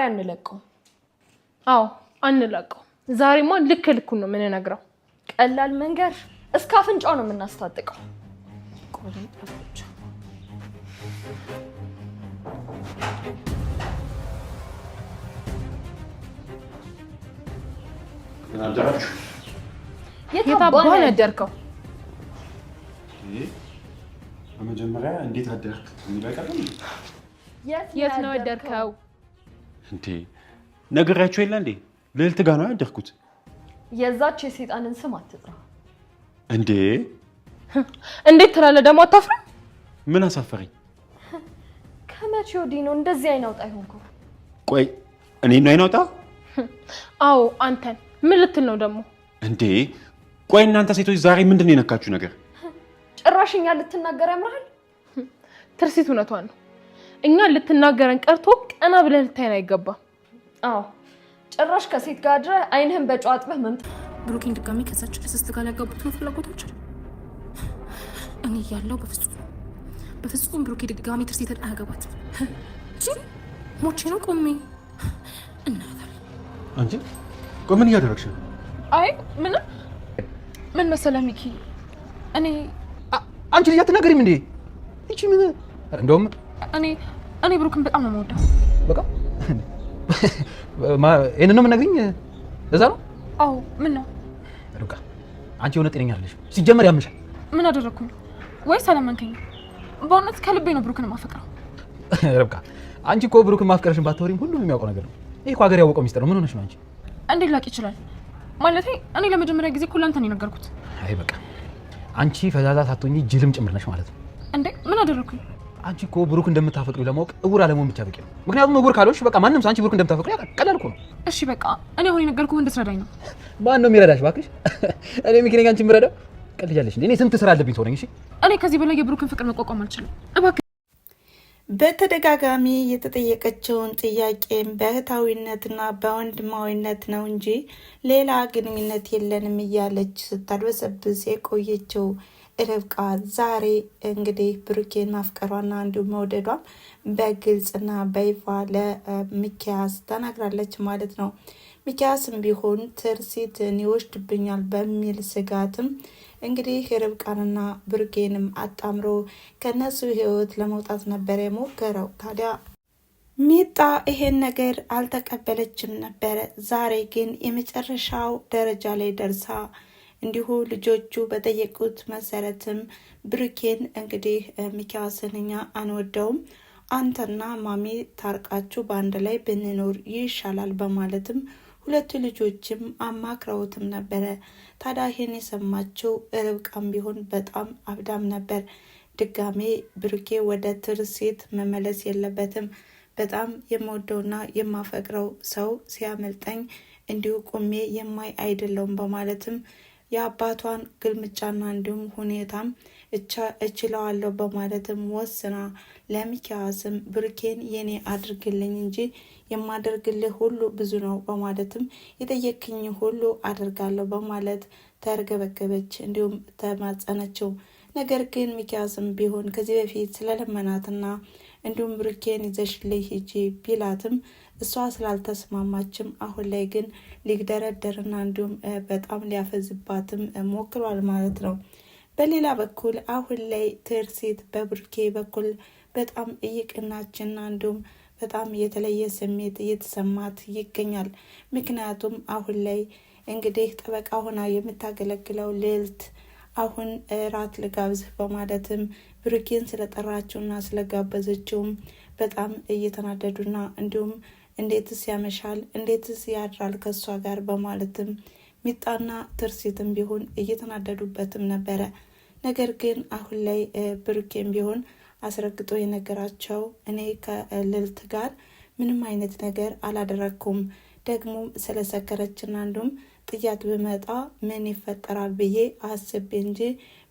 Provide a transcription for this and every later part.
አንለቀው አዎ አንለቀው ዛሬማ ልክ ነው ምን ነግራው ቀላል መንገር እስከ አፍንጫው ነው የምናስታጥቀው ቆረም ጠብቻ እናንተራችሁ የታባን ያደርከው በመጀመሪያ እንዴት አደርክ እንበቀደም የት ነው ያደርከው እንዴ ነገራችሁ የለ እንዴ ልልት ጋር ነው ያደርኩት የዛች የሰይጣንን ስም አትጥራ እንዴ እንዴት ትላለህ ደሞ አታፍርም ምን አሳፈረኝ ከመቼ ወዲህ ነው እንደዚህ አይናውጣ ይሆንኩ ቆይ እኔ ነው አይናውጣ አዎ አንተን ምን ልትል ነው ደሞ እንዴ ቆይ እናንተ ሴቶች ዛሬ ምንድነው የነካችሁ ነገር ጭራሽኛ ልትናገር ያምራል ትርሲት እውነቷን ነው እኛ ልትናገረን ቀርቶ ቀና ብለህ ልታይን አይገባም አዎ ጭራሽ ከሴት ጋር አድረ አይንህን በጨው አጥበህ መምጣት ብሩኬን ድጋሚ ከዛች ለስስት ጋር ያጋቡት ነው ፍላጎታቸው እኔ ያለው በፍጹም ብሩኬ ድጋሚ ትርሲትን አያገባትም እንጂ ሞቼ ነው ቆሜ እናታል አንቺ ቆይ ምን እያደረግሽ ነው አይ ምን መሰለህ ሚኪ እኔ አንቺ ልጅ አትናገሪም እንዴ እቺ ምን እንደውም እኔ ብሩክን በጣም ነው የምወደው በቃ እኔ ነው የምነግርኝ እዛ ነው አዎ ምን ነው ሩቃ አንቺ የሆነ ጤነኛ አይደለሽ ሲጀመር ያምሻል ምን አደረኩኝ ወይስ አለመንከኝ በእውነት ከልቤ ነው ብሩክን ማፈቅረው ሩቃ አንቺ እኮ ብሩክን ማፍቀርሽን ባትወሪም ሁሉም የሚያውቀው ነገር ነው ይሄ እኮ ሀገር ያወቀው ሚስጥር ነው ምን ሆነሽ ነው አንቺ እንዴት ላቅ ይችላል ማለቴ እኔ ለመጀመሪያ ጊዜ እኮ ላንተ ነው የነገርኩት አይ በቃ አንቺ ፈዛዛ ሳትሆኚ ጅልም ጭምር ነሽ ማለት ነው እንዴ ምን አደረኩኝ አንቺ እኮ ብሩክ እንደምታፈቅሪው ለማወቅ እውር አለመሆን ብቻ በቂ ነው ምክንያቱም እውር ካልሆንሽ በቃ ማንንም አንቺ ብሩክ እንደምታፈቅሪው ያውቃል ቀላል እኮ ነው እሺ በቃ እኔ አሁን የነገርኩህ እንድትረዳኝ ነው ማን ነው የሚረዳሽ እባክሽ እኔ ሚኪ ነኝ አንቺ የምረዳው ቀልጃለሽ እንዴ እኔ ስንት ስራ አለብኝ ሰው ነኝ እሺ እኔ ከዚህ በላይ የብሩክን ፍቅር መቋቋም አልችልም እባክህ በተደጋጋሚ የተጠየቀችውን ጥያቄም በእህታዊነትና በወንድማዊነት ነው እንጂ ሌላ ግንኙነት የለንም እያለች ስታድበሰብስ የቆየችው ርብቃ ዛሬ እንግዲህ ብሩኬን ማፍቀሯና እንዲሁም መውደዷን በግልጽና በይፋ ለሚኪያስ ተናግራለች ማለት ነው። ሚኪያስም ቢሆን ትርሲትን ይወስድብኛል በሚል ስጋትም እንግዲህ ርብቃንና ብሩኬንም አጣምሮ ከነሱ ህይወት ለመውጣት ነበር የሞከረው። ታዲያ ሚጣ ይሄን ነገር አልተቀበለችም ነበር። ዛሬ ግን የመጨረሻው ደረጃ ላይ ደርሳ እንዲሁ ልጆቹ በጠየቁት መሰረትም ብሩኬን እንግዲህ ሚኪያስን እኛ አንወደውም አንተና ማሚ ታርቃችሁ በአንድ ላይ ብንኖር ይሻላል በማለትም ሁለቱ ልጆችም አማክረውትም ነበረ። ታዲያ ይሄን የሰማችው ርብቃም ቢሆን በጣም አብዳም ነበር። ድጋሜ ብሩኬ ወደ ትርሲት መመለስ የለበትም በጣም የምወደውና የማፈቅረው ሰው ሲያመልጠኝ እንዲሁ ቆሜ የማይ አይደለውም በማለትም የአባቷን ግልምጫና እንዲሁም ሁኔታም እችለዋለሁ በማለትም ወስና ለሚኪያስም ብሩኬን የኔ አድርግልኝ እንጂ የማደርግልህ ሁሉ ብዙ ነው በማለትም የጠየቅኝ ሁሉ አደርጋለሁ በማለት ተርገበገበች እንዲሁም ተማጸነችው። ነገር ግን ሚኪያስም ቢሆን ከዚህ በፊት ስለለመናትና እንዲሁም ብሩኬን ይዘሽልኝ ሂጂ ቢላትም እሷ ስላልተስማማችም አሁን ላይ ግን ሊግደረደርና እንዲሁም በጣም ሊያፈዝባትም ሞክሯል ማለት ነው። በሌላ በኩል አሁን ላይ ትርሲት በብሩኬ በኩል በጣም እየቀናችና እንዲሁም በጣም የተለየ ስሜት እየተሰማት ይገኛል። ምክንያቱም አሁን ላይ እንግዲህ ጠበቃ ሆና የምታገለግለው ልዕልት አሁን ራት ልጋብዝህ በማለትም ብሩኬን ስለጠራችውና ስለጋበዘችውም በጣም እየተናደዱና እንዲሁም እንዴትስ ያመሻል እንዴትስ ያድራል ከሷ ጋር በማለትም ሚጣና ትርሲትም ቢሆን እየተናደዱበትም ነበረ። ነገር ግን አሁን ላይ ብሩኬን ቢሆን አስረግጦ የነገራቸው እኔ ከልዕልት ጋር ምንም አይነት ነገር አላደረኩም ደግሞ ስለሰከረችና እንዲሁም ጥያት ብመጣ ምን ይፈጠራል ብዬ አስቤ እንጂ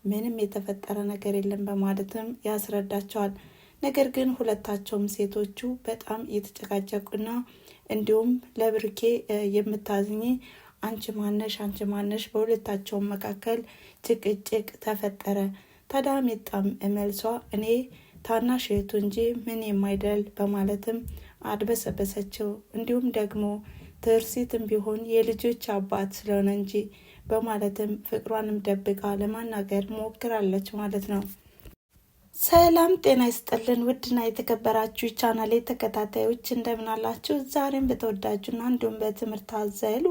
ምንም የተፈጠረ ነገር የለም በማለትም ያስረዳቸዋል። ነገር ግን ሁለታቸውም ሴቶቹ በጣም እየተጨቃጨቁና እንዲሁም ለብሩኬ የምታዝኝ አንቺ ማነሽ በሁለታቸው መካከል ጭቅጭቅ ተፈጠረ። ታዲያ ሚጣም መልሷ እኔ ታናሽ እህቱ እንጂ ምን የማይደል በማለትም አድበሰበሰችው። እንዲሁም ደግሞ ትርሲትም ቢሆን የልጆች አባት ስለሆነ እንጂ በማለትም ፍቅሯንም ደብቃ ለማናገር ሞክራለች ማለት ነው። ሰላም ጤና ይስጥልን ውድና የተከበራችሁ ቻናሌ ተከታታዮች እንደምን አላችሁ? ዛሬም በተወዳጁና እንዲሁም በትምህርት አዘሉ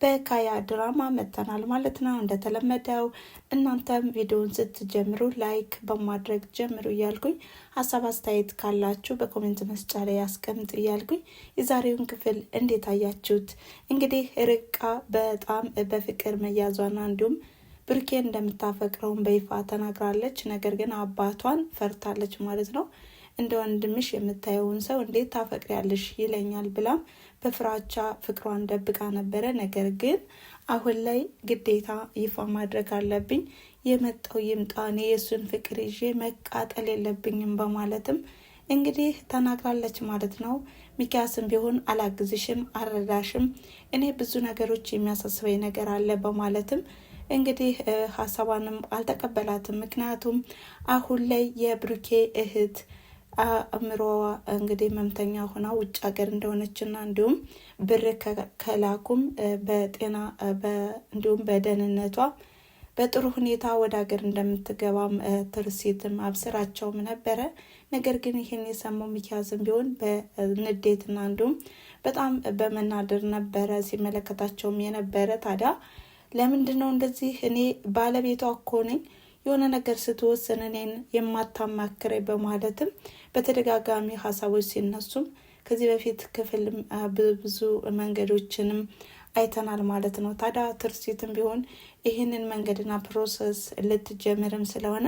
በካያ ድራማ መጥተናል ማለት ነው። እንደተለመደው እናንተም ቪዲዮውን ስትጀምሩ ላይክ በማድረግ ጀምሩ እያልኩኝ ሀሳብ አስተያየት ካላችሁ በኮሜንት መስጫ ላይ ያስቀምጡ እያልኩኝ የዛሬውን ክፍል እንዴት አያችሁት? እንግዲህ ርብቃ በጣም በፍቅር መያዟና እንዲሁም ብሩኬን እንደምታፈቅረውን በይፋ ተናግራለች። ነገር ግን አባቷን ፈርታለች ማለት ነው። እንደ ወንድምሽ የምታየውን ሰው እንዴት ታፈቅሪያለሽ ይለኛል ብላም በፍራቻ ፍቅሯን ደብቃ ነበረ። ነገር ግን አሁን ላይ ግዴታ ይፋ ማድረግ አለብኝ፣ የመጣው ይምጣ፣ እኔ የእሱን ፍቅር ይዤ መቃጠል የለብኝም በማለትም እንግዲህ ተናግራለች ማለት ነው። ሚኪያስም ቢሆን አላግዝሽም፣ አረዳሽም፣ እኔ ብዙ ነገሮች የሚያሳስበኝ ነገር አለ በማለትም እንግዲህ ሀሳቧንም አልተቀበላትም። ምክንያቱም አሁን ላይ የብሩኬ እህት አእምሮዋ እንግዲህ መምተኛ ሆና ውጭ ሀገር እንደሆነችና እንዲሁም ብር ከላኩም በጤና እንዲሁም በደህንነቷ በጥሩ ሁኔታ ወደ ሀገር እንደምትገባም ትርሲትም አብስራቸውም ነበረ። ነገር ግን ይህን የሰማው ሚኪያስም ቢሆን በንዴትና እንዲሁም በጣም በመናደር ነበረ ሲመለከታቸውም የነበረ። ታዲያ ለምንድን ነው እንደዚህ? እኔ ባለቤቷ እኮ ነኝ፣ የሆነ ነገር ስትወስን እኔን የማታማክረኝ በማለትም በተደጋጋሚ ሀሳቦች ሲነሱም ከዚህ በፊት ክፍልም ብዙ መንገዶችንም አይተናል ማለት ነው። ታዲያ ትርሲትም ቢሆን ይህንን መንገድና ፕሮሰስ ልትጀምርም ስለሆነ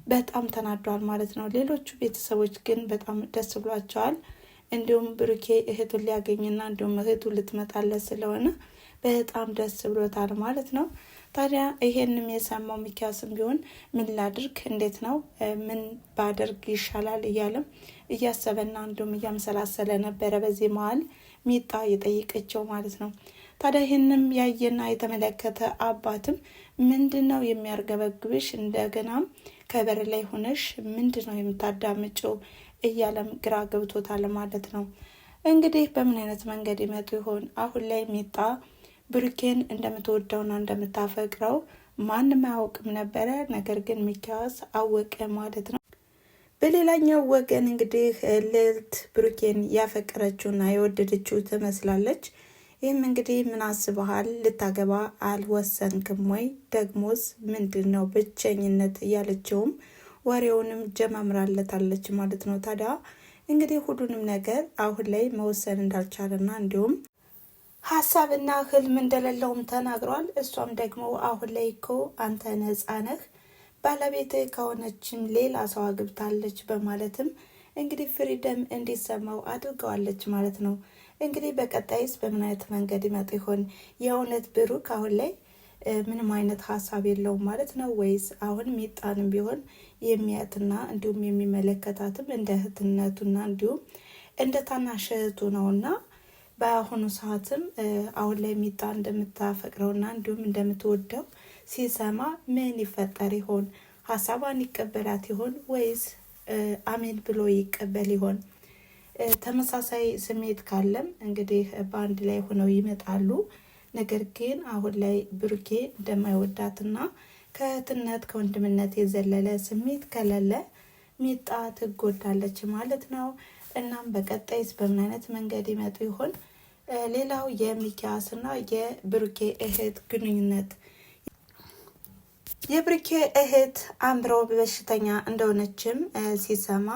በጣም ተናዷል ማለት ነው። ሌሎቹ ቤተሰቦች ግን በጣም ደስ ብሏቸዋል። እንዲሁም ብሩኬ እህቱን ሊያገኝና እንዲሁም እህቱ ልትመጣለት ስለሆነ በጣም ደስ ብሎታል ማለት ነው። ታዲያ ይሄንም የሰማው ሚኪያስም ቢሆን ምን ላድርግ፣ እንዴት ነው ምን ባደርግ ይሻላል እያለም እያሰበና እንዲሁም እያመሰላሰለ ነበረ። በዚህ መሀል ሚጣ የጠየቀችው ማለት ነው። ታዲያ ይህንም ያየና የተመለከተ አባትም ምንድን ነው የሚያርገበግብሽ? እንደገናም ከበር ላይ ሆነሽ ምንድን ነው የምታዳምጪው? እያለም ግራ ገብቶታል ማለት ነው። እንግዲህ በምን አይነት መንገድ ይመጡ ይሆን? አሁን ላይ ሚጣ ብሩኬን እንደምትወደውና እንደምታፈቅረው ማንም አያውቅም ነበረ። ነገር ግን ሚኪያስ አወቀ ማለት ነው። በሌላኛው ወገን እንግዲህ ልዕልት ብሩኬን ያፈቀረችውና የወደደችው ትመስላለች። ይህም እንግዲህ ምን አስበሃል? ልታገባ አልወሰንክም ወይ? ደግሞስ ምንድን ነው ብቸኝነት? እያለችውም ወሬውንም ጀማምራለታለች ማለት ነው። ታዲያ እንግዲህ ሁሉንም ነገር አሁን ላይ መወሰን እንዳልቻለና እንዲሁም ሀሳብና ህልም እንደሌለውም ተናግሯል። እሷም ደግሞ አሁን ላይ እኮ አንተ ነጻ ነህ፣ ባለቤት ከሆነችም ሌላ ሰው አግብታለች በማለትም እንግዲህ ፍሪደም እንዲሰማው አድርገዋለች ማለት ነው። እንግዲህ በቀጣይስ በምን አይነት መንገድ ይመጡ ይሆን? የእውነት ብሩክ አሁን ላይ ምንም አይነት ሀሳብ የለውም ማለት ነው ወይስ አሁን ሚጣንም ቢሆን የሚያትና እንዲሁም የሚመለከታትም እንደ እህትነቱና እንዲሁም እንደ ታናሽ እህቱ ነውና በአሁኑ ሰዓትም አሁን ላይ ሚጣ እንደምታፈቅረውና እንዲሁም እንደምትወደው ሲሰማ ምን ይፈጠር ይሆን? ሀሳቧን ይቀበላት ይሆን ወይስ አሜን ብሎ ይቀበል ይሆን? ተመሳሳይ ስሜት ካለም እንግዲህ በአንድ ላይ ሆነው ይመጣሉ። ነገር ግን አሁን ላይ ብሩኬ እንደማይወዳትና ከእህትነት ከወንድምነት የዘለለ ስሜት ከሌለ ሚጣ ትጎዳለች ማለት ነው። እናም በቀጣይስ በምን አይነት መንገድ ይመጡ ይሆን? ሌላው የሚኪያስና የብሩኬ እህት ግንኙነት። የብሩኬ እህት አእምሮ በሽተኛ እንደሆነችም ሲሰማ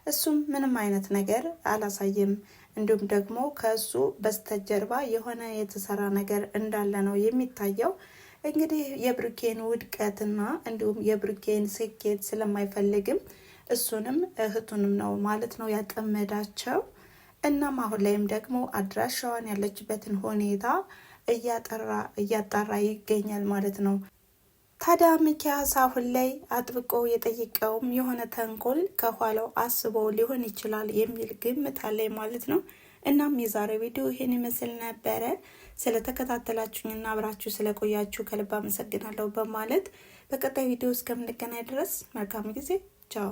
እሱም ምንም አይነት ነገር አላሳየም። እንዲሁም ደግሞ ከእሱ በስተጀርባ የሆነ የተሰራ ነገር እንዳለ ነው የሚታየው። እንግዲህ የብሩኬን ውድቀትና እንዲሁም የብሩኬን ስኬት ስለማይፈልግም እሱንም እህቱንም ነው ማለት ነው ያጠመዳቸው። እናም አሁን ላይም ደግሞ አድራሻዋን ያለችበትን ሁኔታ እያጣራ ይገኛል ማለት ነው። ታዲያ ሚኪያስ አሁን ላይ አጥብቆ የጠየቀውም የሆነ ተንኮል ከኋላው አስቦ ሊሆን ይችላል የሚል ግምት አለኝ ማለት ነው። እናም የዛሬ ቪዲዮ ይሄን ይመስል ነበረ። ስለተከታተላችሁኝና አብራችሁ ስለቆያችሁ ከልብ አመሰግናለሁ በማለት በቀጣይ ቪዲዮ እስከምንገናኝ ድረስ መልካም ጊዜ። ቻው።